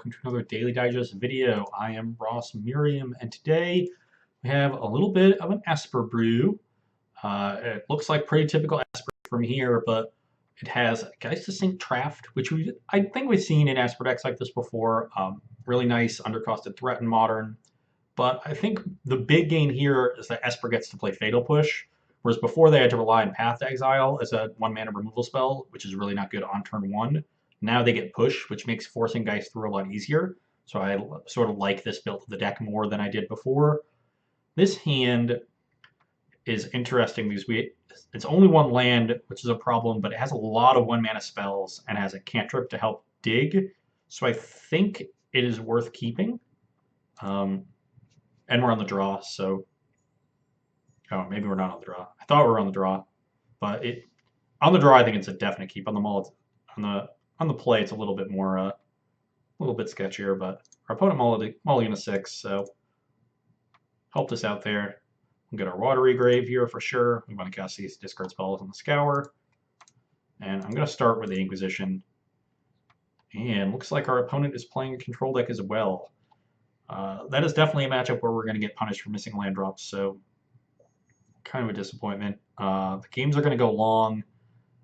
welcome to another Daily Digest video. I am Ross Merriam, and today we have a little bit of an Esper brew. It looks like pretty typical Esper from here, but it has Geist to Sink Draft, which I think we've seen in Esper decks like this before. Really nice undercosted threat in Modern, but I think the big gain here is that Esper gets to play Fatal Push, whereas before they had to rely on Path to Exile as a 1-mana removal spell, which is really not good on turn 1. Now they get Push, which makes forcing Geist through a lot easier. So I sort of like this build of the deck more than I did before. This hand is interesting because it's only 1 land, which is a problem, but it has a lot of 1-mana spells and has a cantrip to help dig. So I think it is worth keeping. And we're on the draw, so... Oh, maybe we're not on the draw. I thought we were on the draw, but on the draw I think it's a definite keep. On the mull, on the play, it's a little bit more, a little bit sketchier, but our opponent mulligan a 6, so helped us out there. We'll get our Watery Grave here for sure. We want to cast these discard spells on the Scour. And I'm going to start with the Inquisition. And looks like our opponent is playing a control deck as well. That is definitely a matchup where we're going to get punished for missing land drops, so kind of a disappointment. The games are going to go long,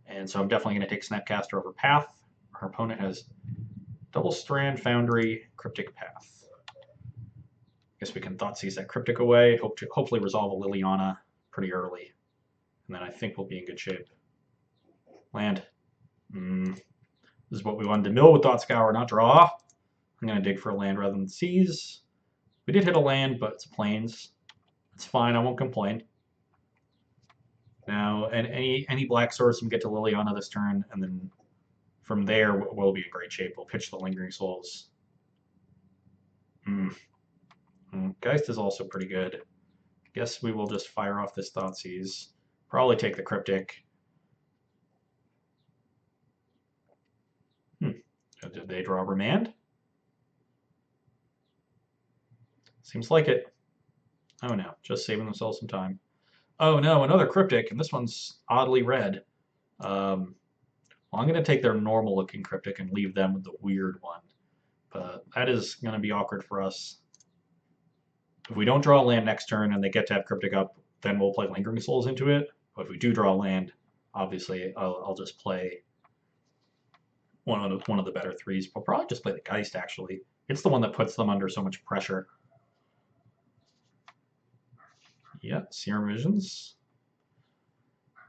and so I'm definitely going to take Snapcaster over Path. Our opponent has Double Strand, Foundry, Cryptic Path. Guess we can Thoughtseize that Cryptic away, hopefully resolve a Liliana pretty early. And then I think we'll be in good shape. Land. This is what we wanted to mill with Thought Scour, not draw. I'm going to dig for a land rather than seize. We did hit a land, but it's plains. It's fine, I won't complain. Now, and any black source can get to Liliana this turn, and then from there we'll be in great shape. We'll pitch the Lingering Souls. Geist is also pretty good. Guess we will just fire off this Thoughtseize. Probably take the Cryptic. Did they draw Remand? Seems like it. Oh no, just saving themselves some time. Oh no, another Cryptic, and this one's oddly red. Well, I'm going to take their normal-looking Cryptic and leave them with the weird one. But that is going to be awkward for us. If we don't draw a land next turn and they get to have Cryptic up, then we'll play Lingering Souls into it. But if we do draw a land, obviously I'll just play one of the better 3s. We'll probably just play the Geist, actually. It's the one that puts them under so much pressure. Yeah, Serum Visions.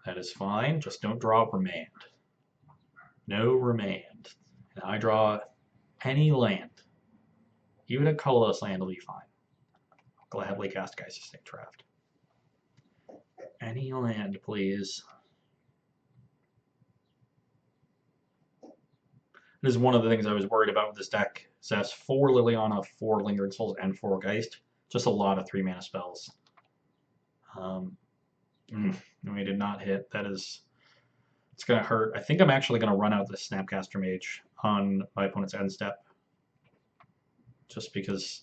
That is fine. Just don't draw Remand. No Remand. And I draw any land. Even a colorless land will be fine. I'll gladly cast Geist to Sink Draft. Any land, please. This is one of the things I was worried about with this deck. It has 4 Liliana, 4 Lingering Souls, and 4 Geist. Just a lot of 3-mana spells. We did not hit. It's going to hurt. I think I'm actually going to run out the Snapcaster Mage on my opponent's end step. Just because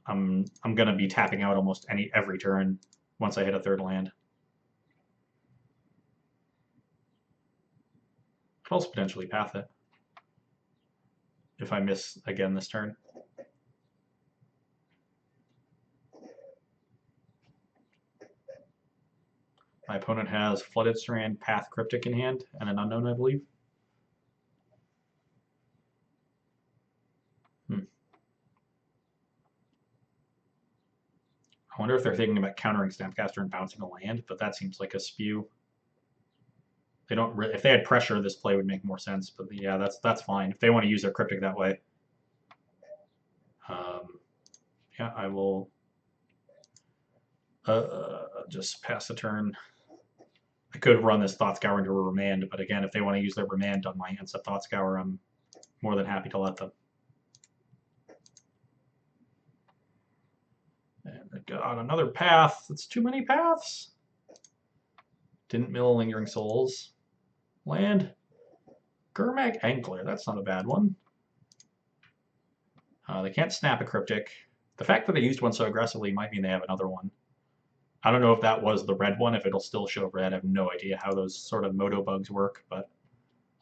I'm going to be tapping out almost every turn once I hit a 3rd land. Could also potentially path it if I miss again this turn. My opponent has Flooded Strand, Path, Cryptic in hand, and an Unknown, I believe. I wonder if they're thinking about countering Snapcaster and bouncing a land, but that seems like a spew. They don't. If they had pressure, this play would make more sense. But yeah, that's fine if they want to use their Cryptic that way. Yeah, I will just pass the turn. I could run this Thought Scour into a Remand, but again, if they want to use their Remand on my instead Thought Scour, I'm more than happy to let them. And I got another path. That's too many paths. Didn't mill Lingering Souls. Land. Gurmag Angler. That's not a bad one. They can't snap a Cryptic. The fact that they used one so aggressively might mean they have another one. I don't know if that was the red one, if it'll still show red. I have no idea how those sort of moto bugs work, but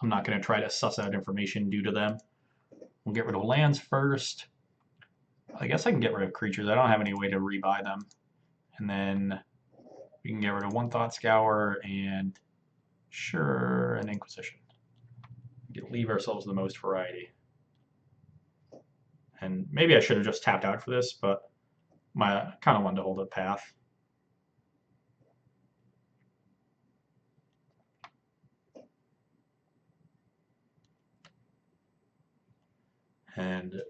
I'm not going to try to suss out information due to them. We'll get rid of lands first. I guess I can get rid of creatures. I don't have any way to rebuy them. And then we can get rid of one Thought Scour and sure, an Inquisition. We can leave ourselves the most variety. And maybe I should have just tapped out for this, but I kind of wanted to hold a path. And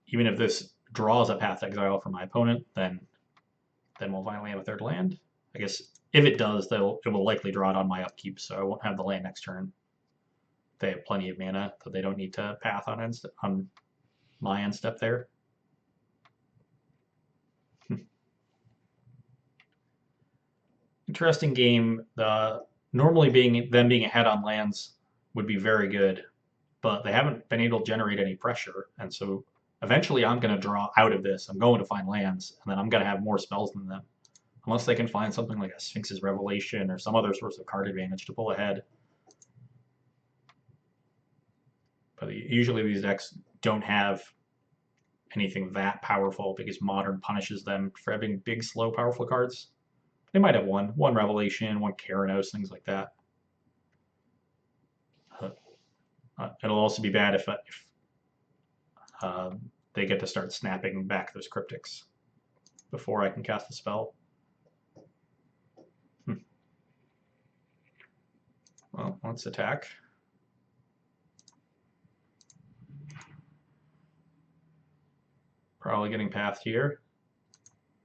even if this draws a Path to Exile from my opponent, then we'll finally have a third land. I guess if it does, it will likely draw it on my upkeep, so I won't have the land next turn. They have plenty of mana, so they don't need to path on my end step there. Interesting game. Normally them being ahead on lands would be very good, but they haven't been able to generate any pressure, and so eventually I'm going to draw out of this. I'm going to find lands, and then I'm going to have more spells than them, unless they can find something like a Sphinx's Revelation or some other source of card advantage to pull ahead. But usually these decks don't have anything that powerful because Modern punishes them for having big, slow, powerful cards. They might have one Revelation, one Keranos, things like that. It'll also be bad if they get to start snapping back those cryptics before I can cast a spell. Well, let's attack. Probably getting pathed here.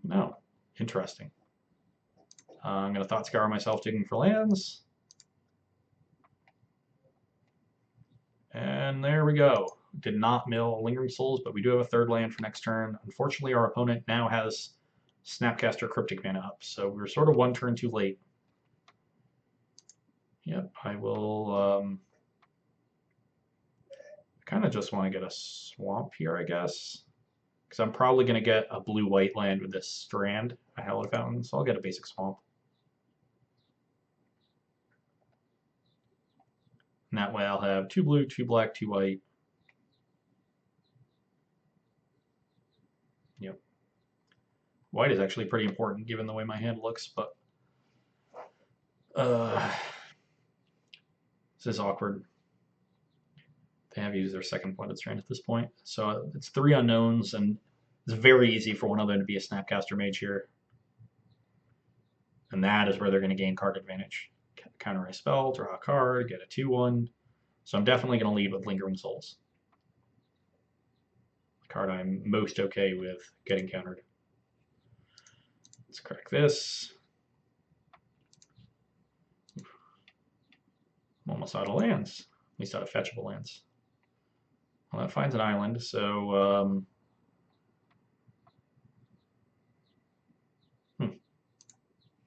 No. Interesting. I'm going to Thought Scour myself digging for lands. And there we go. Did not mill Lingering Souls, but we do have a third land for next turn. Unfortunately, our opponent now has Snapcaster Cryptic mana up, so we're sort of one turn too late. Yep, I will kind of just want to get a swamp here, I guess. Because I'm probably going to get a blue-white land with this Strand, a Hallowed Fountain, so I'll get a basic swamp. And that way I'll have 2 blue, 2 black, 2 white. Yep. White is actually pretty important given the way my hand looks, but this is awkward. They have used their second Pointed Strand at this point. So it's 3 unknowns, and it's very easy for one of them to be a Snapcaster Mage here. And that is where they're going to gain card advantage. Counter a spell, draw a card, get a 2/1. So I'm definitely going to lead with Lingering Souls. The card I'm most okay with getting countered. Let's crack this. I'm almost out of lands. At least out of fetchable lands. Well, that finds an island, so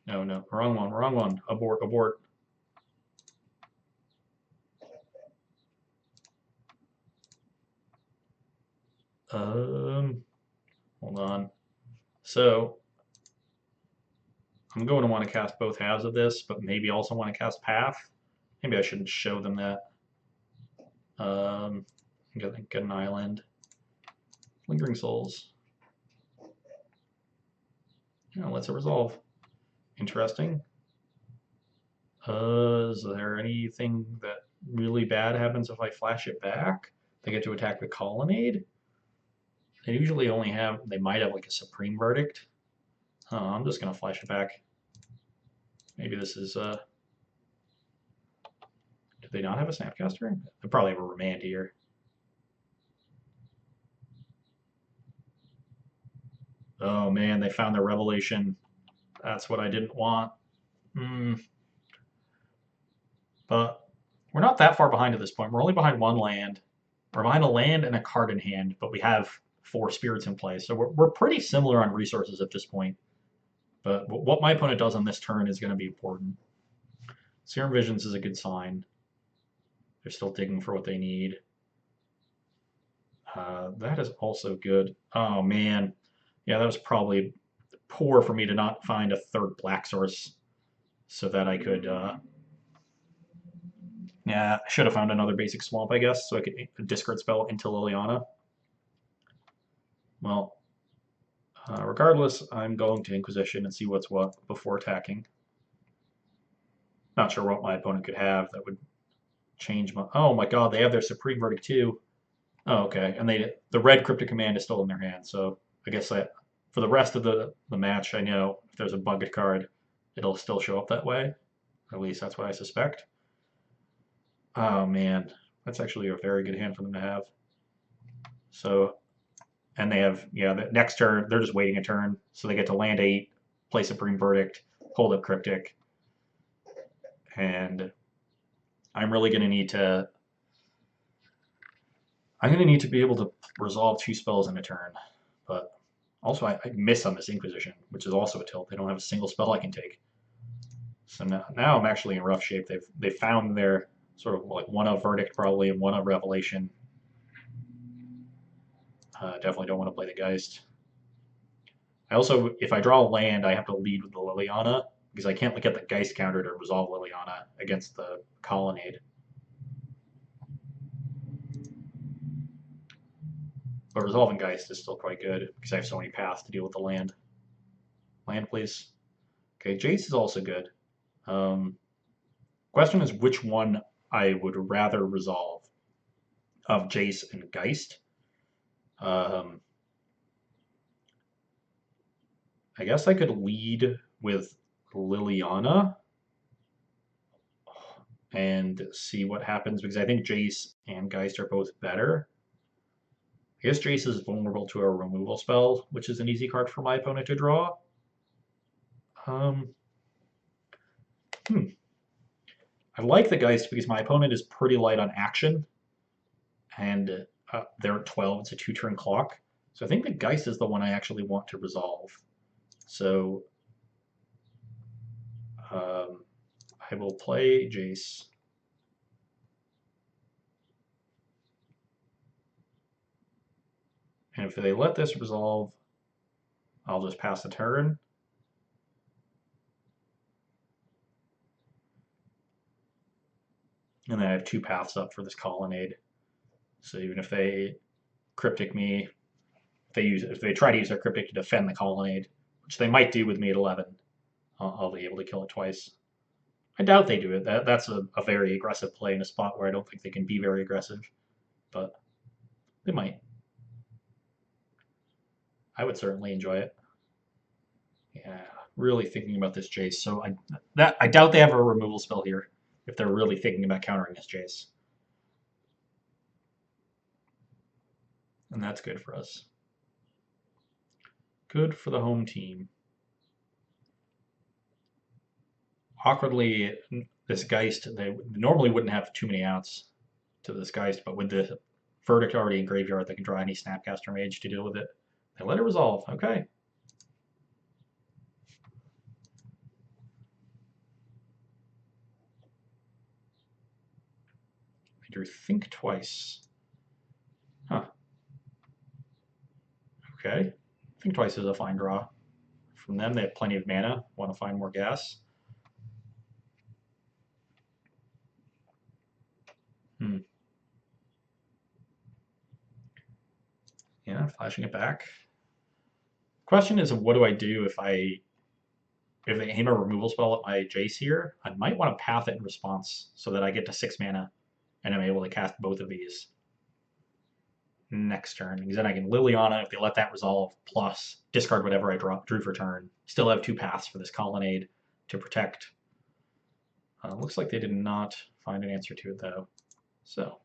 No, wrong one. Abort. Hold on. So I'm going to want to cast both halves of this, but maybe also want to cast Path. Maybe I shouldn't show them that. Get an island. Lingering Souls. Yeah, let's resolve. Interesting. Is there anything that really bad happens if I flash it back? They get to attack the Colonnade? They usually only have, they might have like a Supreme Verdict. I'm just going to flash it back. Maybe this is, do they not have a Snapcaster? They probably have a Remand here. Oh man, they found their Revelation. That's what I didn't want. But we're not that far behind at this point. We're only behind 1 land. We're behind a land and a card in hand, but we have 4 spirits in play. So we're pretty similar on resources at this point. But what my opponent does on this turn is going to be important. Serum Visions is a good sign. They're still digging for what they need. That is also good. Oh, man. Yeah, that was probably poor for me to not find a third black source so that I could Yeah, I should have found another basic swamp, I guess, so I could discard spell into Liliana. Well, regardless, I'm going to Inquisition and see what's what before attacking. Not sure what my opponent could have that would change my... Oh my god, they have their Supreme Verdict too. Oh, okay. And the red Cryptic Command is still in their hand, so I guess that for the rest of the match, I know if there's a bucket card, it'll still show up that way. At least that's what I suspect. Oh man, that's actually a very good hand for them to have. So, and they have, yeah, the next turn, they're just waiting a turn, so they get to land 8, play Supreme Verdict, hold up Cryptic, and I'm really going to need to be able to resolve 2 spells in a turn, but also I miss on this Inquisition, which is also a tilt. They don't have a single spell I can take. So now I'm actually in rough shape. They've found their sort of like one of Verdict probably and one of Revelation. Definitely don't want to play the Geist. I also, if I draw a land, I have to lead with the Liliana because I can't get the Geist counter to resolve Liliana against the Colonnade. But resolving Geist is still quite good because I have so many paths to deal with the land. Land, please. Okay, Jace is also good. Question is which one I would rather resolve of Jace and Geist. I guess I could lead with Liliana and see what happens because I think Jace and Geist are both better. I guess Jace is vulnerable to a removal spell, which is an easy card for my opponent to draw. I like the Geist because my opponent is pretty light on action, and they're at 12. It's a 2-turn clock. So I think the Geist is the one I actually want to resolve. So I will play Jace. And if they let this resolve, I'll just pass the turn. And then I have 2 paths up for this Colonnade. So even if they Cryptic me, if they try to use their Cryptic to defend the Colonnade, which they might do with me at 11, I'll be able to kill it twice. I doubt they do it. That's a very aggressive play in a spot where I don't think they can be very aggressive, but they might. I would certainly enjoy it. Yeah, really thinking about this Jace. So I doubt they have a removal spell here if they're really thinking about countering this Jace. And that's good for us. Good for the home team. Awkwardly, this Geist, they normally wouldn't have too many outs to this Geist, but with the Verdict already in graveyard, they can draw any Snapcaster Mage to deal with it. They let it resolve. Okay. I drew Think Twice. Huh. Okay. Think Twice is a fine draw. From them, they have plenty of mana. Want to find more gas. Yeah, flashing it back. Question is, what do I do if they aim a removal spell at my Jace here? I might want to path it in response so that I get to 6 mana and I'm able to cast both of these next turn. Because then I can Liliana if they let that resolve, plus discard whatever I drew for turn. Still have 2 paths for this Colonnade to protect. Looks like they did not find an answer to it though. So,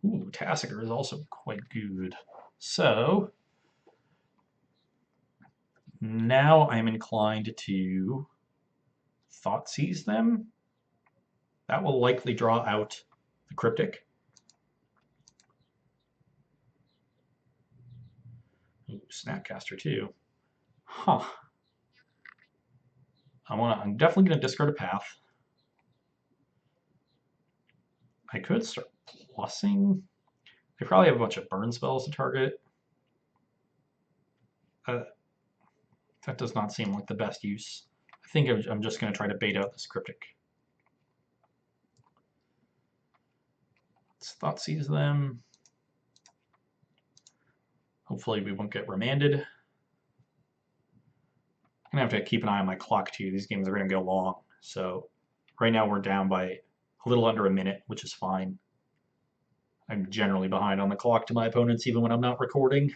ooh, Tassiger is also quite good. So, now I'm inclined to Thoughtseize them. That will likely draw out the Cryptic. Ooh, Snapcaster too. Huh. I'm definitely going to discard a path. I could start plussing. They probably have a bunch of burn spells to target. That does not seem like the best use. I think I'm just going to try to bait out this Cryptic. Let's Thoughtseize them. Hopefully we won't get remanded. I'm gonna have to keep an eye on my clock too. These games are gonna go long. So right now we're down by a little under a minute, which is fine. I'm generally behind on the clock to my opponents even when I'm not recording.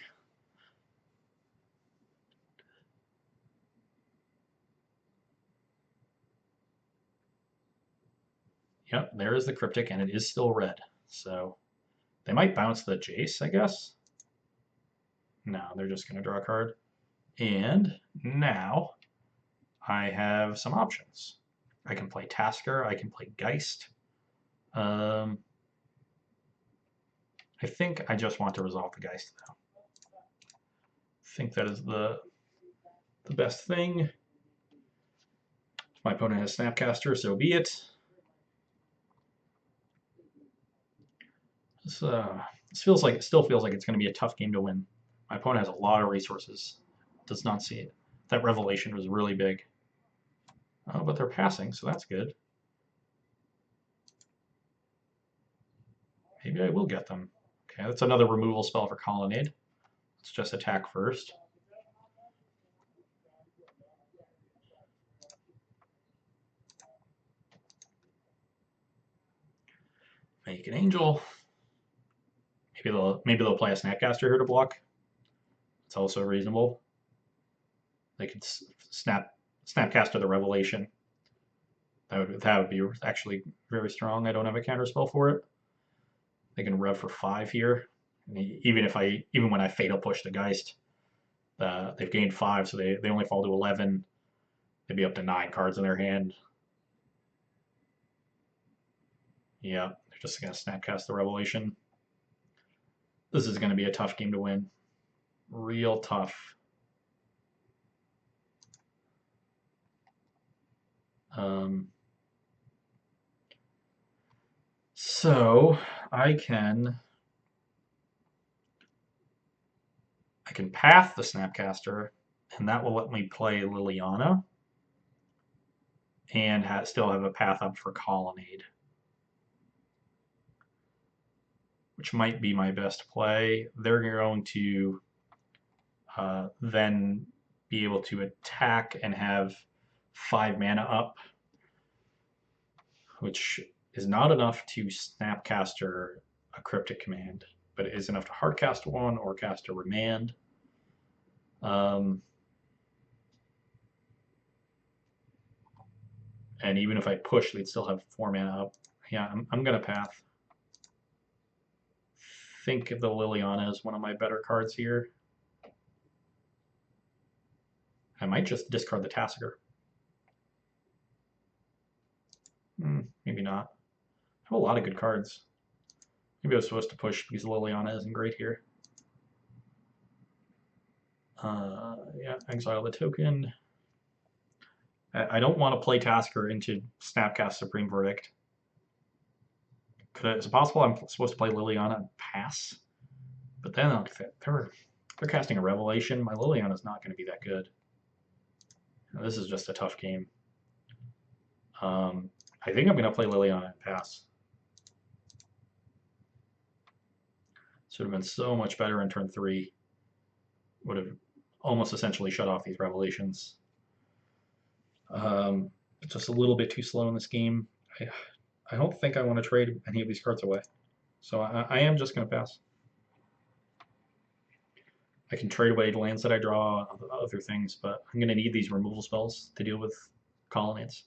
Yep, there is the Cryptic, and it is still red. So they might bounce the Jace, I guess. No, they're just going to draw a card. And now I have some options. I can play Tasker. I can play Geist. I think I just want to resolve the Geist, though. I think that is the best thing. If my opponent has Snapcaster, so be it. This feels like, it still feels like it's going to be a tough game to win. My opponent has a lot of resources. Does not see it. That revelation was really big. Oh, but they're passing, so that's good. Maybe I will get them. Okay, that's another removal spell for Colonnade. Let's just attack first. Make an Angel. Maybe they'll play a Snapcaster here to block. It's also reasonable. They could Snapcaster the Revelation. That would be actually very strong. I don't have a counter spell for it. They can rev for 5 here. And even when I Fatal Push the Geist, they've gained 5, so they only fall to 11. They'd be up to 9 cards in their hand. Yeah, they're just gonna Snapcast the Revelation. This is gonna be a tough game to win. Real tough. So I can path the Snapcaster, and that will let me play Liliana and still have a path up for Colonnade, which might be my best play. They're going to then be able to attack and have 5 mana up, which is not enough to Snapcaster a Cryptic command, but it is enough to hardcast one or cast a Remand. And even if I push, they'd still have 4 mana up. Yeah, I'm going to path. Think of the Liliana as one of my better cards here. I might just discard the Tasker. Maybe not. I have a lot of good cards. Maybe I was supposed to push because Liliana isn't great here. Yeah, exile the token. I don't want to play Tasker into Snapcast Supreme Verdict. Is it possible I'm supposed to play Liliana and pass? But then they're casting a Revelation. My Liliana's not going to be that good. This is just a tough game. I think I'm going to play Liliana and pass. This would have been so much better in turn 3. Would have almost essentially shut off these Revelations. Just a little bit too slow in this game. I don't think I want to trade any of these cards away. So I am just going to pass. I can trade away lands that I draw, other things, but I'm going to need these removal spells to deal with Colonnades.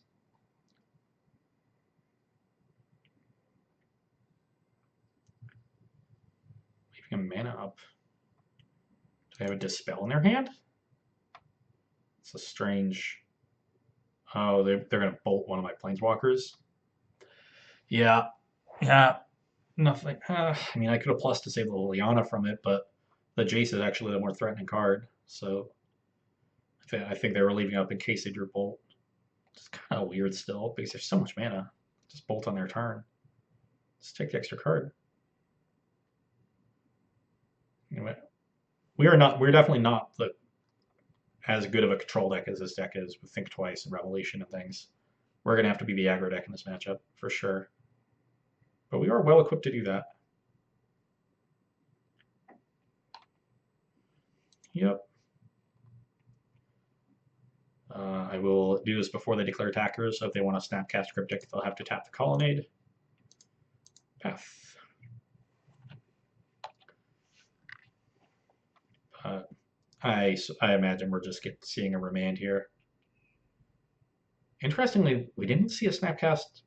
Leaving a mana up. Do they have a Dispel in their hand? It's a strange... Oh, they're going to bolt one of my Planeswalkers. Yeah, nothing. I mean, I could have plus to save the Liliana from it, but the Jace is actually the more threatening card, so I think they were leaving up in case they drew Bolt. It's kind of weird still, because there's so much mana. Just Bolt on their turn. Just take the extra card. Anyway, we're definitely not as good of a control deck as this deck is with Think Twice and Revelation and things. We're going to have to be the aggro deck in this matchup, for sure. but we are well equipped to do that. Yep. I will do this before they declare attackers, so if they want to Snapcast Cryptic, they'll have to tap the Colonnade. Path. I imagine we're just seeing a remand here. Interestingly, we didn't see a Snapcast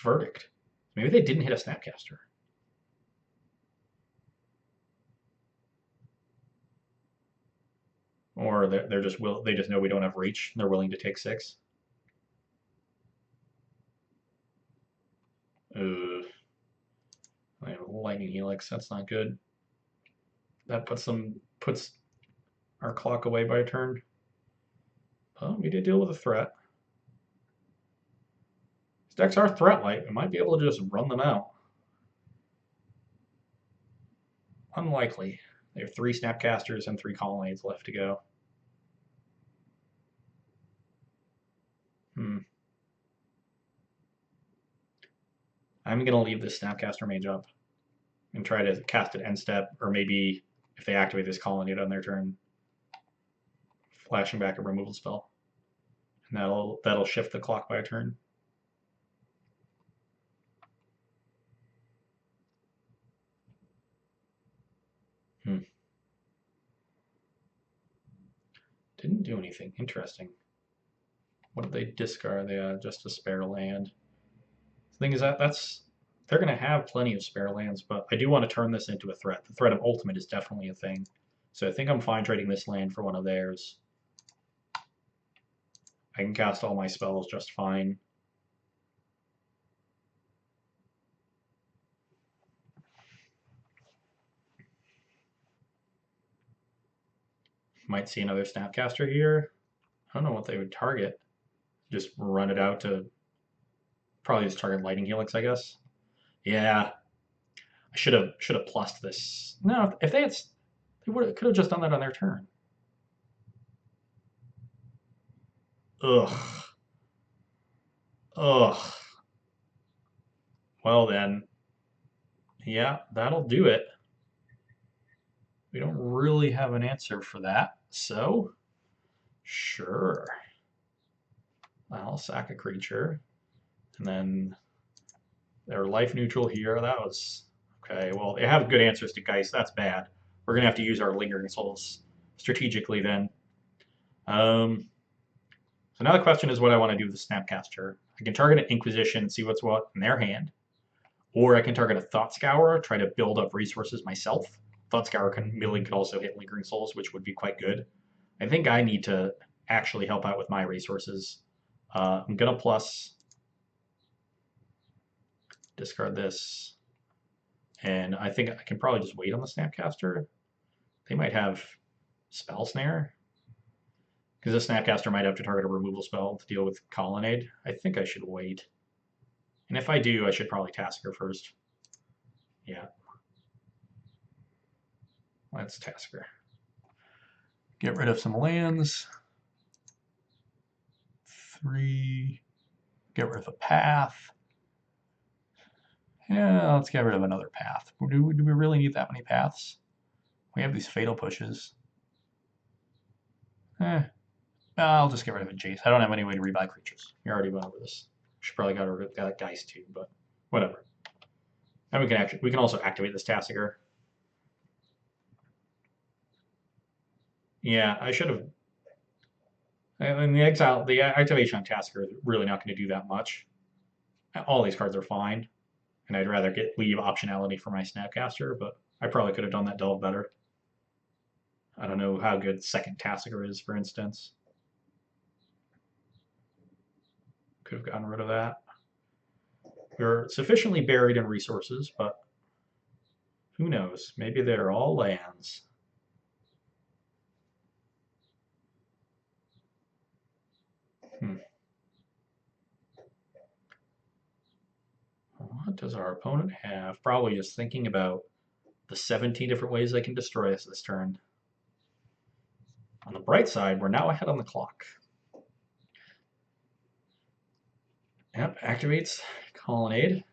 verdict. Maybe they didn't hit a Snapcaster. Or they just know we don't have reach and they're willing to take 6. I have Lightning Helix, that's not good. That puts our clock away by a turn. Oh, we did deal with a threat. These decks are threat-light. We might be able to just run them out. Unlikely. They have 3 Snapcasters and 3 Colonnades left to go. I'm going to leave this Snapcaster Mage up and try to cast it end step, or maybe if they activate this Colonnade on their turn, flashing back a removal spell. And that'll shift the clock by a turn. Didn't do anything. Interesting. What did they discard? They just a spare land. The thing is they're going to have plenty of spare lands, but I do want to turn this into a threat. The threat of ultimate is definitely a thing. So I think I'm fine trading this land for one of theirs. I can cast all my spells just fine. Might see another Snapcaster here. I don't know what they would target. Just run it out to probably just target Lightning Helix, I guess. Yeah, I should have plussed this. No, if they could have just done that on their turn. Ugh. Ugh. Well then, yeah, that'll do it. We don't really have an answer for that, so sure. I'll sack a creature, and then they're life neutral here. That was okay. Well, they have good answers to Geist. That's bad. We're gonna have to use our Lingering Souls strategically then. So now the question is what I want to do with the Snapcaster. I can target an Inquisition and see what's what in their hand, or I can target a Thought Scour, try to build up resources myself. Thought Scour could also hit Lingering Souls, which would be quite good. I think I need to actually help out with my resources. I'm gonna plus discard this, and I think I can probably just wait on the Snapcaster. They might have Spell Snare, because the Snapcaster might have to target a removal spell to deal with Colonnade. I think I should wait. And if I do, I should probably Tasker first. Yeah. Let's Tasker. Get rid of some lands. 3. Get rid of a path. Yeah, let's get rid of another path. Do we really need that many paths? We have these fatal pushes. I'll just get rid of a Jace. I don't have any way to rebuy creatures. We already went over this. Should probably got rid of that Geist too, but whatever. And we can also activate this Tassiger. Yeah, I should have. And the activation on Tasker is really not going to do that much. All these cards are fine, and I'd rather leave optionality for my Snapcaster, but I probably could have done that delve better. I don't know how good second Tassiger is, for instance. Could have gotten rid of that. We're sufficiently buried in resources, but who knows? Maybe they're all lands. What does our opponent have? Probably just thinking about the 17 different ways they can destroy us this turn. On the bright side, we're now ahead on the clock. Yep, activates Colonnade.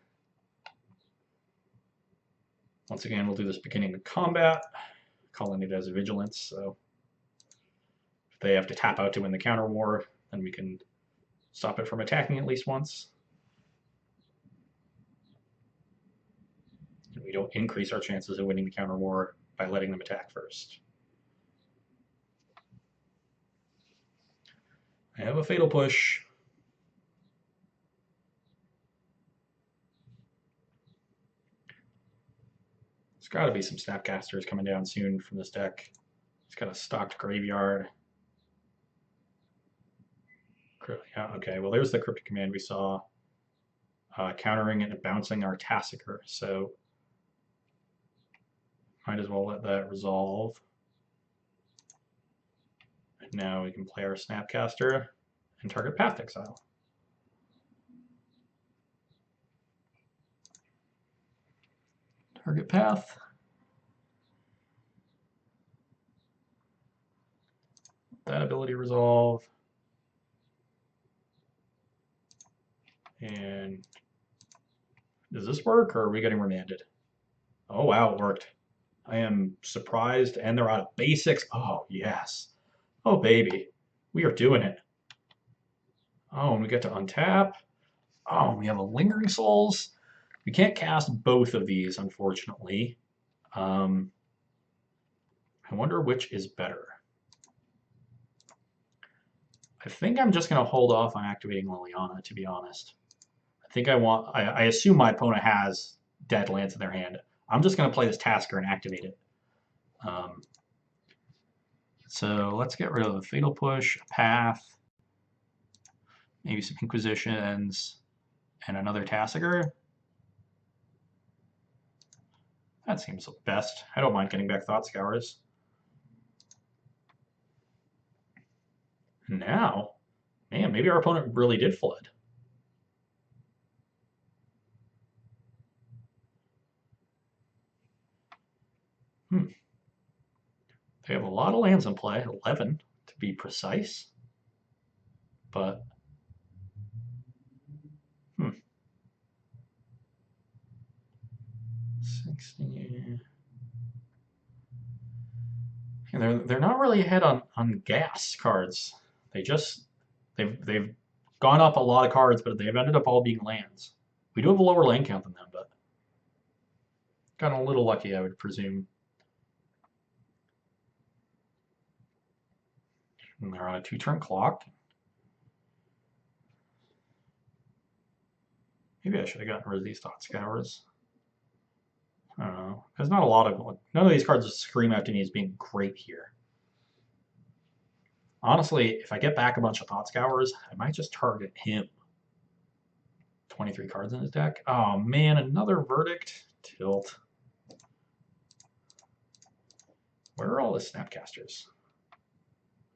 Once again, we'll do this beginning of combat, calling it as vigilance. So if they have to tap out to win the counter war, then we can stop it from attacking at least once. And we don't increase our chances of winning the counter war by letting them attack first. I have a fatal push. There's got to be some Snapcasters coming down soon from this deck. It's got a stocked graveyard. Yeah, okay, well there's the Cryptic Command we saw. Countering it and bouncing our Tassiker, so might as well let that resolve. And now we can play our Snapcaster and target Path Exile. Target Path. That ability resolve. And does this work, or are we getting remanded? Oh wow, it worked. I am surprised, and they're out of basics. Oh yes. Oh baby, we are doing it. Oh, and we get to untap. Oh, we have a Lingering Souls. We can't cast both of these, unfortunately. I wonder which is better. I think I'm just going to hold off on activating Liliana, to be honest. I assume my opponent has dead lands in their hand. I'm just going to play this Tasker and activate it. So let's get rid of the Fatal Push, Path, maybe some Inquisitions, and another Tassiger. That seems the best. I don't mind getting back Thought Scours. Now, man, maybe our opponent really did flood. They have a lot of lands in play, 11 to be precise. But, 60. And they're not really ahead on gas cards. They've gone up a lot of cards, but they've ended up all being lands. We do have a lower land count than them, but got a little lucky, I would presume. And they're on a 2-turn clock. Maybe I should have gotten rid of these Thought Scours. I don't know. There's not a lot of... None of these cards scream out to me as being great here. Honestly, if I get back a bunch of Thought Scours, I might just target him. 23 cards in his deck. Oh man, another Verdict. Tilt. Where are all his Snapcasters?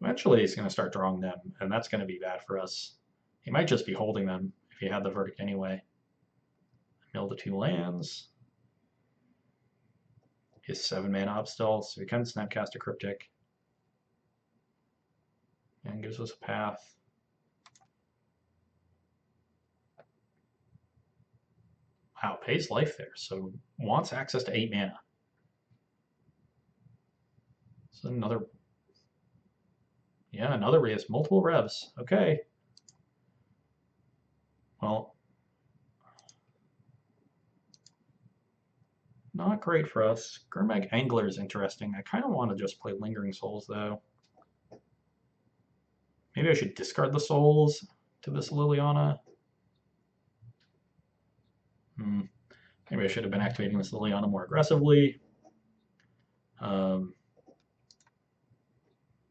Eventually he's going to start drawing them, and that's going to be bad for us. He might just be holding them if he had the Verdict anyway. Mill the 2 lands. His 7-mana up still, so he can Snapcast a Cryptic. And gives us a path. Wow, pays life there, so wants access to 8 mana. So another... Yeah, another he has multiple revs. Okay. Well, not great for us. Gurmag Angler is interesting. I kind of want to just play Lingering Souls, though. Maybe I should discard the Souls to this Liliana. Maybe I should have been activating this Liliana more aggressively.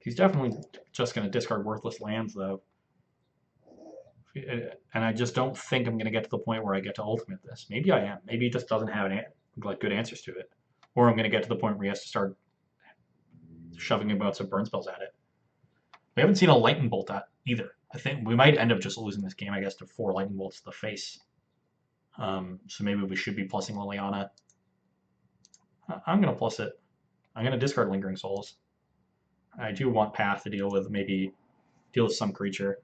He's definitely just going to discard worthless lands, though. And I just don't think I'm going to get to the point where I get to ultimate this. Maybe I am. Maybe he just doesn't have good answers to it. Or I'm going to get to the point where he has to start shoving about some burn spells at it. We haven't seen a Lightning Bolt either. I think we might end up just losing this game, I guess, to 4 Lightning Bolts to the face. So maybe we should be plussing Liliana. I'm going to plus it. I'm going to discard Lingering Souls. I do want Path to deal with some creature,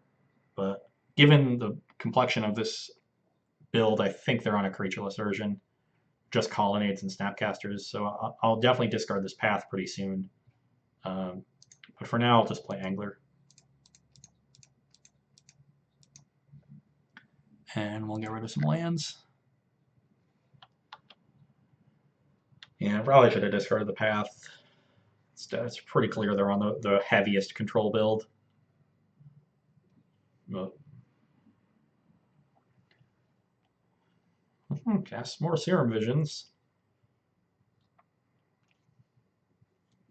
but given the complexion of this build, I think they're on a creatureless version. just colonnades and snapcasters, so I'll definitely discard this path pretty soon. But for now, I'll just play Angler. And we'll get rid of some lands. Yeah, probably should have discarded the path. It's pretty clear they're on the heaviest control build. But cast more Serum Visions.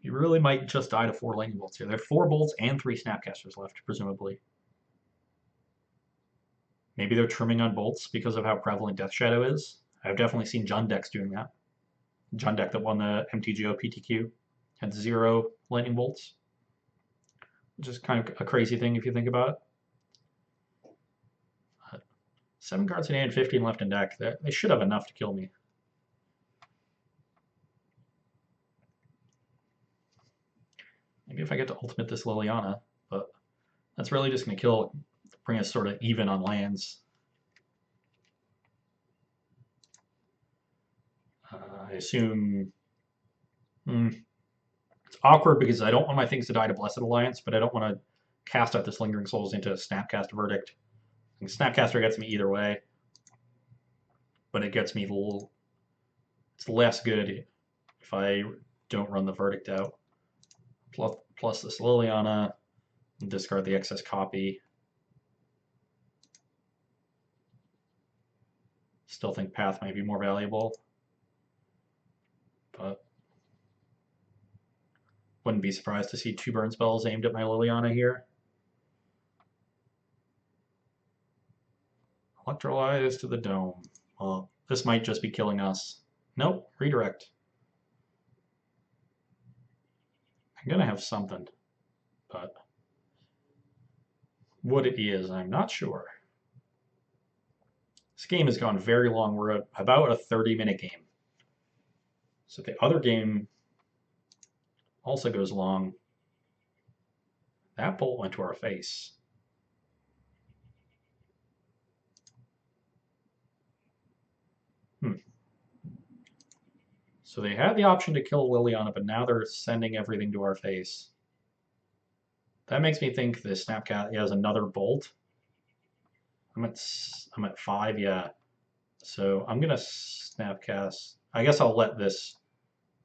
You really might just die to 4 lightning bolts here. There are 4 bolts and 3 snapcasters left, presumably. Maybe they're trimming on bolts because of how prevalent Death Shadow is. I've definitely seen Jund decks doing that. Jund deck that won the MTGO PTQ had 0 lightning bolts, which is kind of a crazy thing if you think about it. 7 cards in hand, 15 left in deck. They should have enough to kill me. Maybe if I get to ultimate this Liliana, but that's really just going to bring us sort of even on lands. I assume it's awkward because I don't want my things to die to Blessed Alliance, but I don't want to cast out this Lingering Souls into a Snapcast Verdict. Snapcaster gets me either way, but it gets me it's less good if I don't run the Verdict out. Plus this Liliana, and discard the excess copy. Still think Path might be more valuable, but wouldn't be surprised to see 2 burn spells aimed at my Liliana here. Electrolyze to the Dome. Well, this might just be killing us. Nope, redirect. I'm gonna have something, but what it is, I'm not sure. This game has gone very long. We're at about a 30-minute game. So the other game also goes long. That bolt went to our face. So they had the option to kill Liliana, but now they're sending everything to our face. That makes me think the Snapcat has another bolt. I'm at 5, yeah. So I'm gonna Snapcast. I guess I'll let this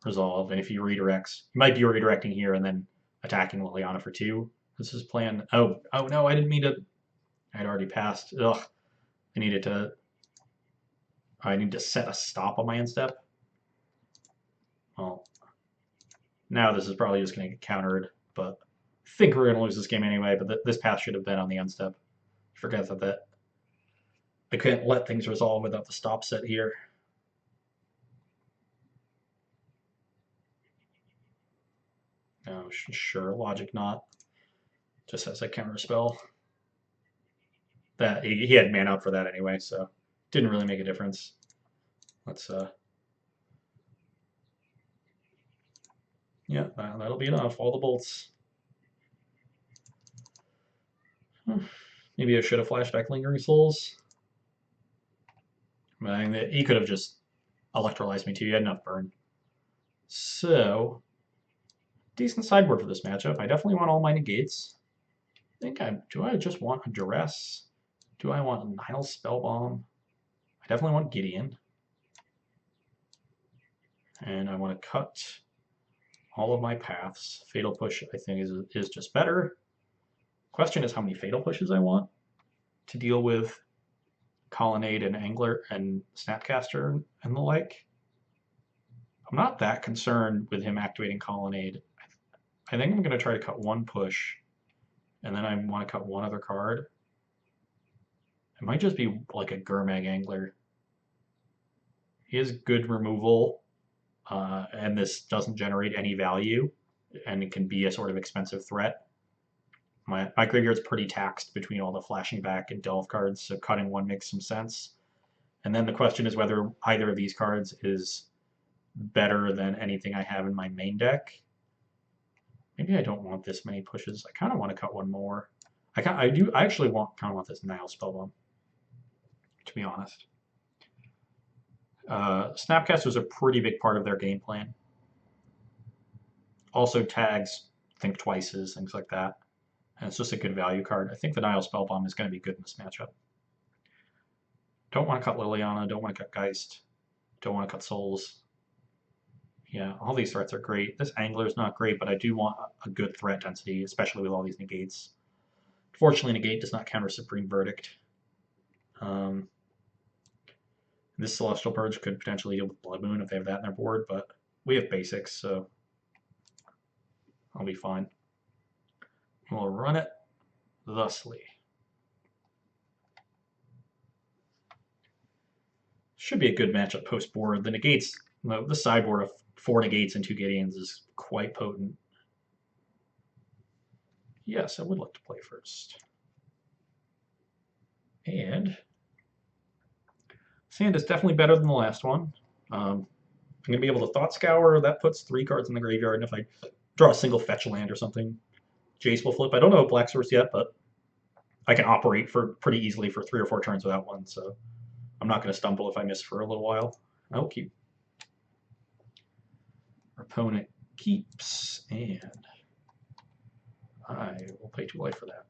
resolve, and if he redirects, he might be redirecting here and then attacking Liliana for 2. This is plan. Oh no, I didn't mean to. I had already passed. Ugh. I need to set a stop on my end step. Well, now this is probably just going to get countered, but I think we're going to lose this game anyway, but this path should have been on the end step. Forget that I couldn't let things resolve without the stop set here. Oh, sure, logic not. Just as a counter spell. That he had mana up for that anyway, so didn't really make a difference. Let's yeah, that'll be enough. All the bolts. Maybe I should have flashed back Lingering Souls. I mean, he could have just electrolyzed me too. He had enough burn. So, decent sideboard for this matchup. I definitely want all my negates. Do I just want a Duress? Do I want Nile Spellbomb? I definitely want Gideon. And I want to cut all of my paths. Fatal Push, I think, is just better. Question is how many Fatal Pushes I want to deal with Colonnade and Angler and Snapcaster and the like. I'm not that concerned with him activating Colonnade. I think I'm going to try to cut 1 push, and then I want to cut 1 other card. It might just be like a Gurmag Angler. He has good removal, and this doesn't generate any value, and it can be a sort of expensive threat. My graveyard's pretty taxed between all the flashing back and delve cards, so cutting 1 makes some sense. And then the question is whether either of these cards is better than anything I have in my main deck. Maybe I don't want this many pushes. I kind of want to cut 1 more. I actually kind of want this Nile Spellbomb, to be honest. Snapcaster is a pretty big part of their game plan. Also tags think twices, things like that. And it's just a good value card. I think the Nile Spellbomb is going to be good in this matchup. Don't want to cut Liliana, don't want to cut Geist, don't want to cut Souls. Yeah, all these threats are great. This Angler is not great, but I do want a good threat density, especially with all these negates. Fortunately, negate does not counter Supreme Verdict. This Celestial Purge could potentially deal with Blood Moon if they have that in their board, but we have basics, so I'll be fine. We'll run it thusly. Should be a good matchup post board. The negates, the sideboard of 4 negates and 2 Gideons is quite potent. Yes, I would like to play first. And Sand is definitely better than the last one. I'm going to be able to Thought Scour. That puts 3 cards in the graveyard, and if I draw a single fetch land or something, Jace will flip. I don't know Black Source yet, but I can operate for pretty easily for 3 or 4 turns without one, so I'm not going to stumble if I miss for a little while. I will keep. Our opponent keeps, and I will pay 2 life for that.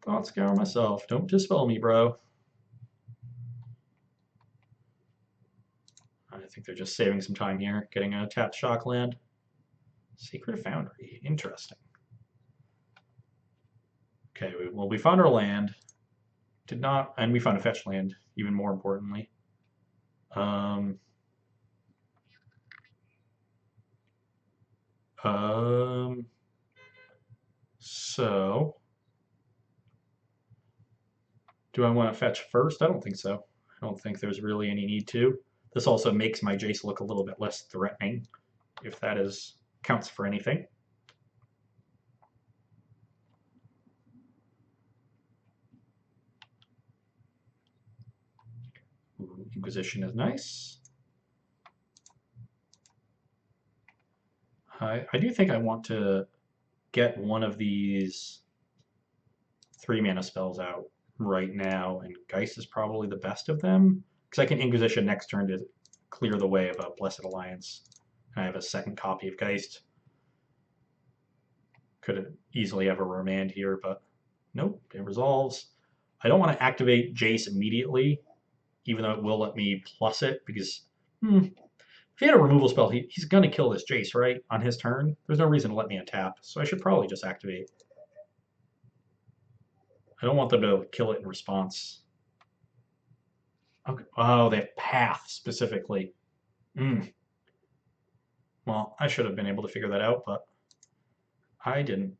Thought Scour myself. Don't dispel me, bro. I think they're just saving some time here, getting a tapped shock land. Secret Foundry, interesting. Okay, well, we found our land. Did not, and we found a fetch land, even more importantly. So, do I want to fetch first? I don't think so. I don't think there's really any need to. This also makes my Jace look a little bit less threatening, if that counts for anything. Ooh, Inquisition is nice. I do think I want to get one of these 3-mana spells out right now, and Geist is probably the best of them, because I can Inquisition next turn to clear the way of a Blessed Alliance. And I have a second copy of Geist. Could easily have a Remand here, but nope, it resolves. I don't want to activate Jace immediately, even though it will let me plus it, because if he had a removal spell, he's going to kill this Jace, right, on his turn. There's no reason to let me untap, so I should probably just activate. I don't want them to kill it in response. Okay. Oh, they have Path specifically. Well, I should have been able to figure that out, but I didn't.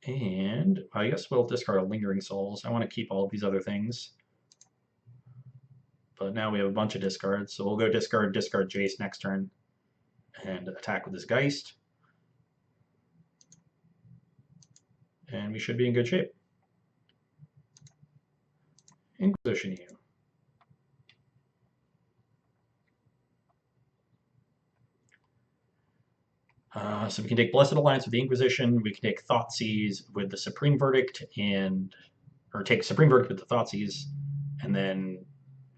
And I guess we'll discard a Lingering Souls. I want to keep all of these other things. But now we have a bunch of discards, so we'll go discard Jace next turn and attack with this Geist. And we should be in good shape. Inquisition you. So we can take Blessed Alliance with the Inquisition, we can take Thoughtseize with the Supreme Verdict, or take Supreme Verdict with the Thoughtseize, and then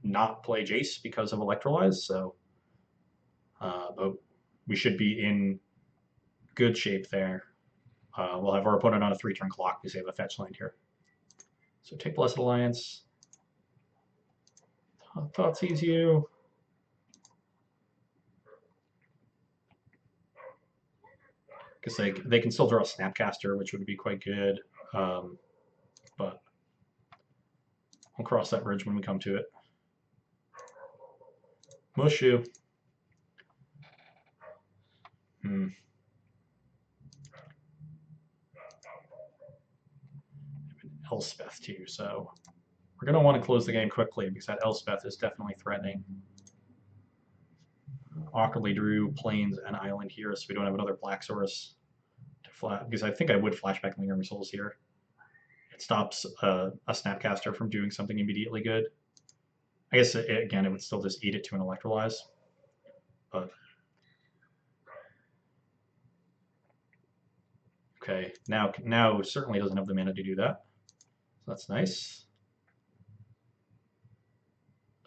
not play Jace because of Electrolyze, so but we should be in good shape there. We'll have our opponent on a 3-turn clock because they have a fetch land here. So take Blessed Alliance. Thoughtseize you. Because they can still draw a Snapcaster, which would be quite good. But we'll cross that bridge when we come to it. Mushu. Elspeth too, so we're going to want to close the game quickly because that Elspeth is definitely threatening. Awkwardly drew Plains and Island here, so we don't have another Black Source to flat, because I think I would flashback Lingering Souls here. It stops a Snapcaster from doing something immediately good. I guess, again, it would still just eat it to an Electrolyze. But Okay, now certainly doesn't have the mana to do that. So that's nice.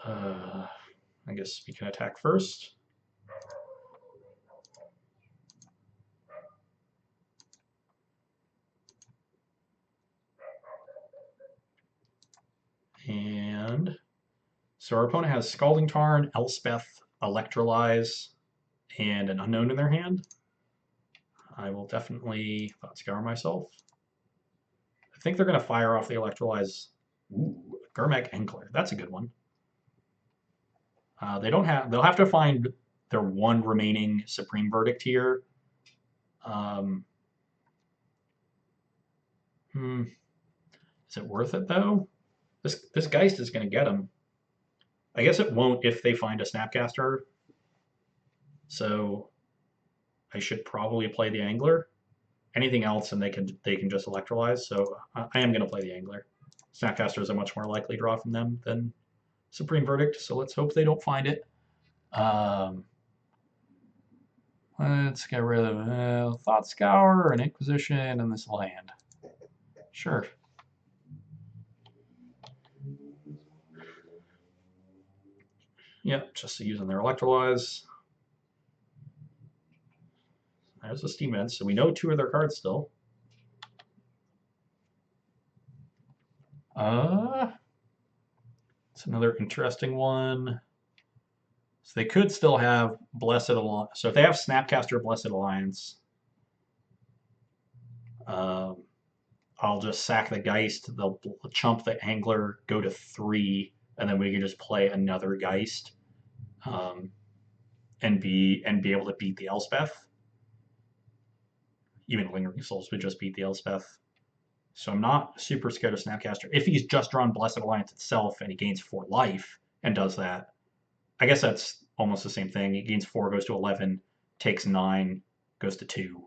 I guess we can attack first. And so our opponent has Scalding Tarn, Elspeth, Electrolyze, and an Unknown in their hand. I will definitely Thought Scour myself. I think they're going to fire off the Electrolyze. Ooh, Gurmak Angler. That's a good one. They'll have to find their one remaining Supreme Verdict here. Is it worth it though? This Geist is going to get them. I guess it won't if they find a Snapcaster. So I should probably play the Angler. Anything else, and they can just Electrolyze. So I am going to play the Angler. Snapcaster is a much more likely draw from them than Supreme Verdict. So let's hope they don't find it. Let's get rid of Thought Scour and Inquisition and this land. Sure. Yep, just using their Electrolyze. There's the Steam Vents, so we know 2 of their cards still. It's another interesting one. So they could still have Blessed Alliance. So if they have Snapcaster Blessed Alliance, I'll just sack the Geist, they'll chump the Angler, go to 3, and then we can just play another Geist and be able to beat the Elspeth. Even Lingering Souls would just beat the Elspeth. So I'm not super scared of Snapcaster. If he's just drawn Blessed Alliance itself and he gains 4 life and does that, I guess that's almost the same thing. He gains 4, goes to 11, takes 9, goes to 2.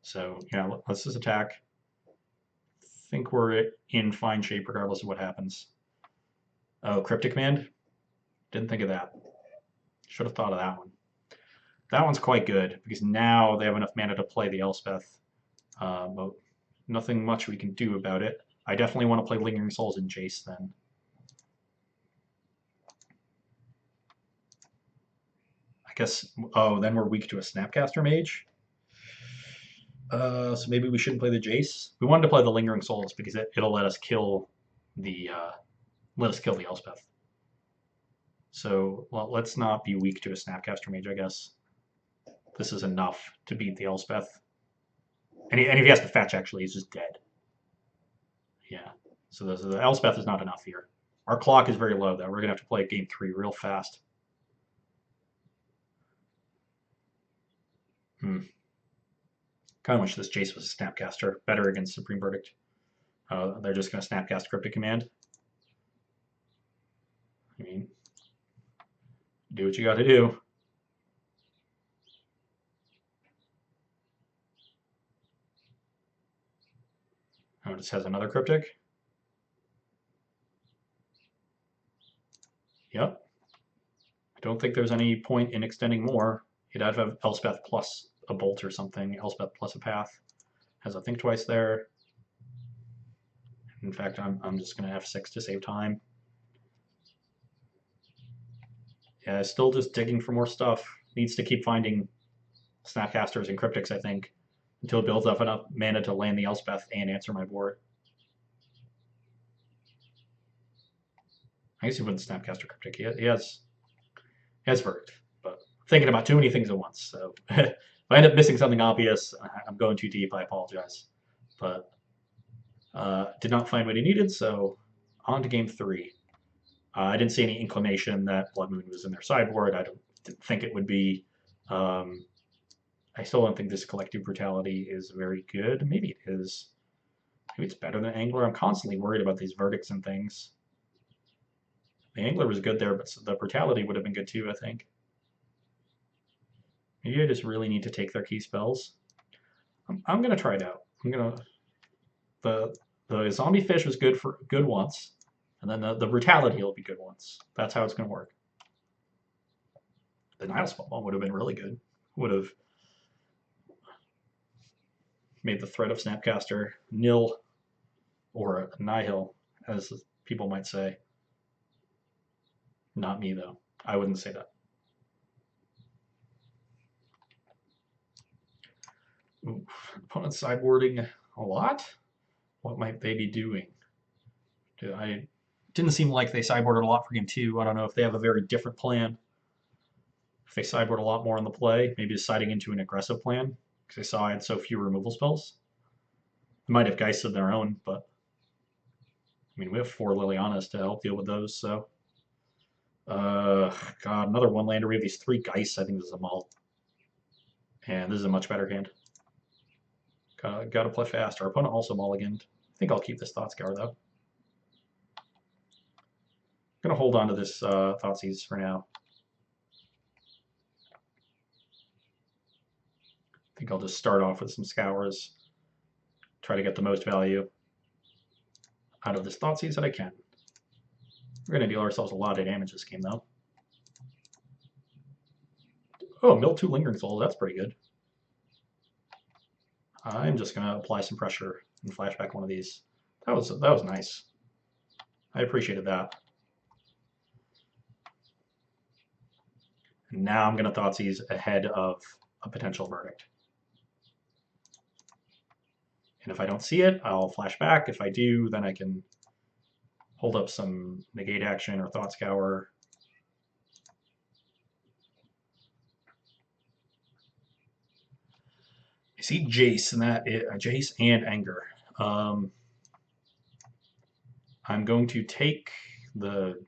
So, yeah, let's just attack. I think we're in fine shape regardless of what happens. Oh, Cryptic Command? Didn't think of that. Should have thought of that one. That one's quite good, because now they have enough mana to play the Elspeth. But nothing much we can do about it. I definitely want to play Lingering Souls and Jace then. I guess, oh, then we're weak to a Snapcaster Mage. So maybe we shouldn't play the Jace. We wanted to play the Lingering Souls because it'll let us kill the Elspeth. So let's not be weak to a Snapcaster Mage, I guess. This is enough to beat the Elspeth. And if he has to fetch, actually, he's just dead. Yeah. So the Elspeth is not enough here. Our clock is very low, though. We're going to have to play game 3 real fast. Kind of wish this Jace was a Snapcaster. Better against Supreme Verdict. They're just going to Snapcast Cryptic Command. I mean, do what you got to do. Oh, it just has another Cryptic. Yep. I don't think there's any point in extending more. You'd have to have Elspeth plus a Bolt or something. Elspeth plus a Path. Has a Think Twice there. In fact, I'm just going to F6 to save time. Yeah, still just digging for more stuff. Needs to keep finding Snapcasters and Cryptics, I think, until it builds up enough mana to land the Elspeth and answer my board. I guess he wouldn't Snapcaster Cryptic. He has Verdict, but I'm thinking about too many things at once. So if I end up missing something obvious, I'm going too deep. I apologize. But did not find what he needed, so on to game 3. I didn't see any inclination that Blood Moon was in their sideboard. I didn't think it would be. I still don't think this Collective Brutality is very good. Maybe it is. Maybe it's better than Angler. I'm constantly worried about these verdicts and things. The Angler was good there, but the Brutality would have been good too, I think. Maybe I just really need to take their key spells. I'm gonna try it out. The Zombie Fish was good once, and then the Brutality will be good once. That's how it's gonna work. The Nile Spell would have been really good. Would have. made the threat of Snapcaster nil or nihil, as people might say. Not me, though. I wouldn't say that. Ooh, opponent sideboarding a lot? What might they be doing? I didn't seem like they sideboarded a lot for game 2. I don't know if they have a very different plan. If they sideboard a lot more on the play, maybe deciding into an aggressive plan, because they saw I had so few removal spells. They might have Geists of their own, but I mean, we have 4 Lilianas to help deal with those, so. God, another 1-lander. We have these 3 Geists. I think this is a mull. And this is a much better hand. Gotta play fast. Our opponent also mulliganed. I think I'll keep this Thoughtscour, though. I'm gonna hold on to this Thoughtseize for now. I think I'll just start off with some Scours. Try to get the most value out of this Thoughtseize that I can. We're going to deal ourselves a lot of damage this game, though. Oh, mill 2 Lingering Souls. That's pretty good. I'm just going to apply some pressure and flash back one of these. That was nice. I appreciated that. And now I'm going to Thoughtseize ahead of a potential verdict. And if I don't see it, I'll flash back. If I do, then I can hold up some negate action or Thoughtscour. I see Jace, and that is Jace and Anger. I'm going to take the.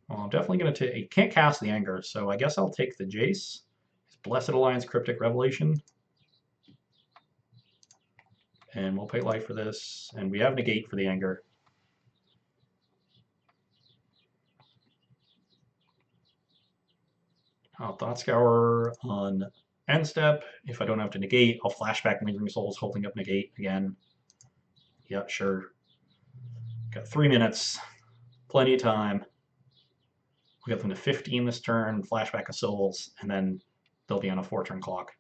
Well, I'm definitely going to take. You can't cast the Anger, so I guess I'll take the Jace. Blessed Alliance Cryptic Revelation. And we'll pay life for this. And we have negate for the Anger. I'll Thoughtscour on end step. If I don't have to negate, I'll flashback Lingering Souls, holding up negate again. Yep, sure. Got 3 minutes. Plenty of time. We'll get them to 15 this turn, flashback of souls, and then they'll be on a 4-turn clock.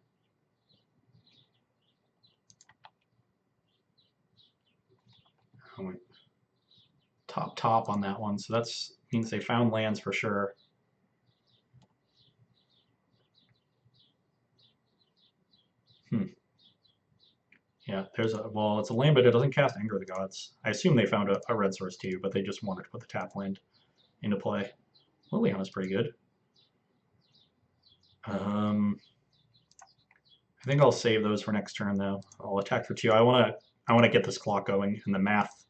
Top on that one, so that means they found lands for sure. Yeah, there's a, well, it's a land, but it doesn't cast Anger of the Gods. I assume they found a red source too, but they just wanted to put the tap land into play. Liliana's pretty good. I think I'll save those for next turn though. I'll attack for 2. I want to get this clock going, and the math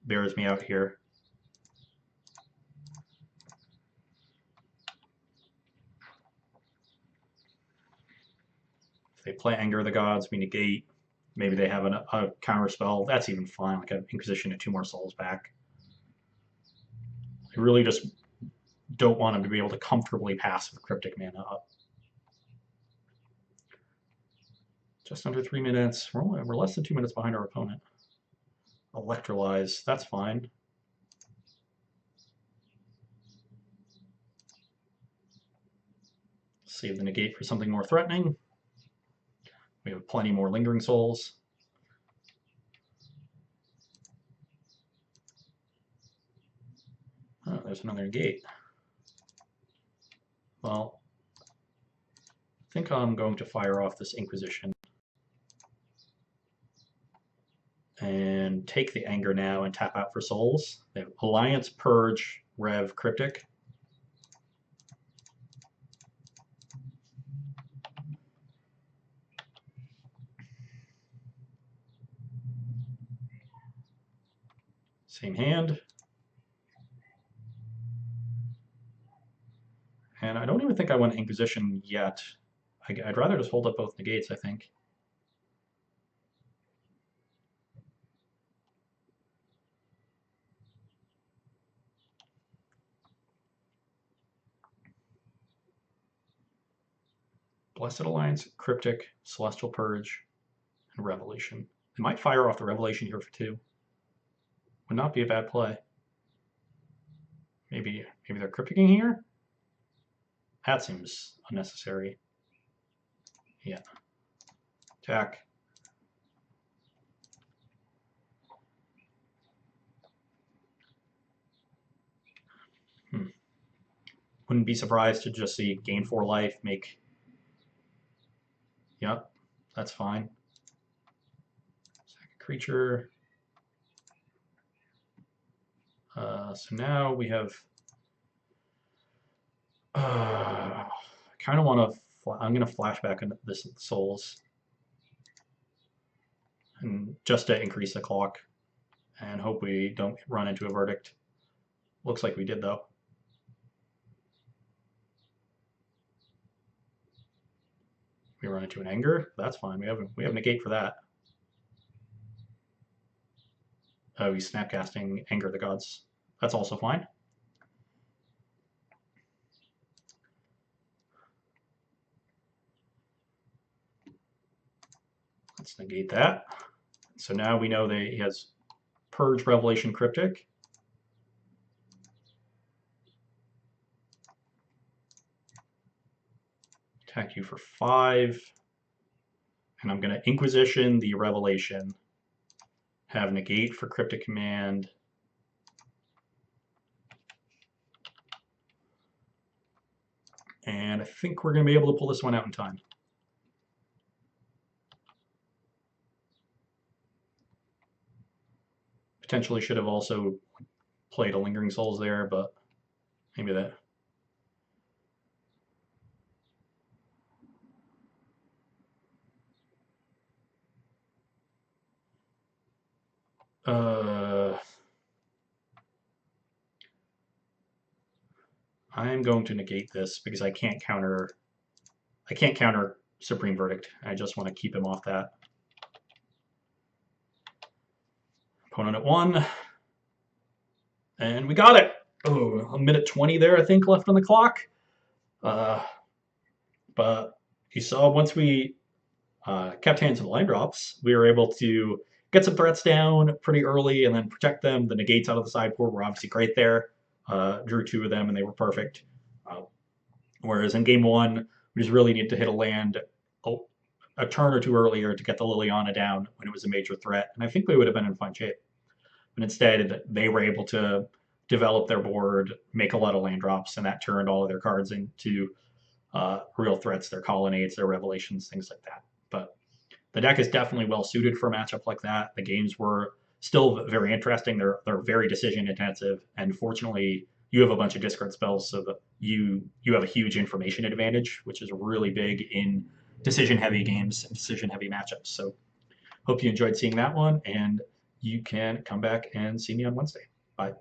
bears me out here. If they play Anger of the Gods, we negate. Maybe they have a counter spell. That's even fine, like an Inquisition and 2 more souls back. I really just don't want them to be able to comfortably pass with Cryptic Mana up. Just under 3 minutes. We're less than 2 minutes behind our opponent. Electrolyze, that's fine. Save the negate for something more threatening. We have plenty more Lingering Souls. Oh, there's another negate. Well, I think I'm going to fire off this Inquisition and take the Anger now and tap out for souls. They have Alliance, Purge, Rev, Cryptic. Same hand. And I don't even think I want Inquisition yet. I'd rather just hold up both negates, I think. Blessed Alliance, Cryptic, Celestial Purge, and Revelation. They might fire off the Revelation here for 2. Would not be a bad play. Maybe they're Crypticing here? That seems unnecessary. Yeah. Attack. Wouldn't be surprised to just see gain 4 life, make. Yep, that's fine. Second creature. So now we have. I kind of want to. I'm going to flashback into this souls, and just to increase the clock, and hope we don't run into a verdict. Looks like we did though. We run into an anger. That's fine. We have negate for that. Oh, he's snapcasting Anger of the Gods. That's also fine. Let's negate that. So now we know that he has Purge, Revelation, Cryptic. Attack you for 5. And I'm going to Inquisition the Revelation. Have negate for Cryptic Command. And I think we're going to be able to pull this one out in time. Potentially should have also played a Lingering Souls there, but maybe that. I'm going to negate this because I can't counter Supreme Verdict. I just want to keep him off that. Opponent at 1. And we got it. Oh, a minute 20 there, I think, left on the clock. But you saw once we kept hands of the line drops, we were able to get some threats down pretty early and then protect them. The negates out of the sideboard were obviously great there. Drew 2 of them and they were perfect. Whereas in game 1, we just really needed to hit a land a turn or 2 earlier to get the Liliana down when it was a major threat. And I think we would have been in fine shape. But instead, they were able to develop their board, make a lot of land drops, and that turned all of their cards into real threats, their colonnades, their revelations, things like that. But the deck is definitely well suited for a matchup like that. The games were still very interesting. They're very decision intensive, and fortunately, you have a bunch of discard spells, so that you have a huge information advantage, which is really big in decision heavy games and decision heavy matchups. So hope you enjoyed seeing that one, and you can come back and see me on Wednesday. Bye.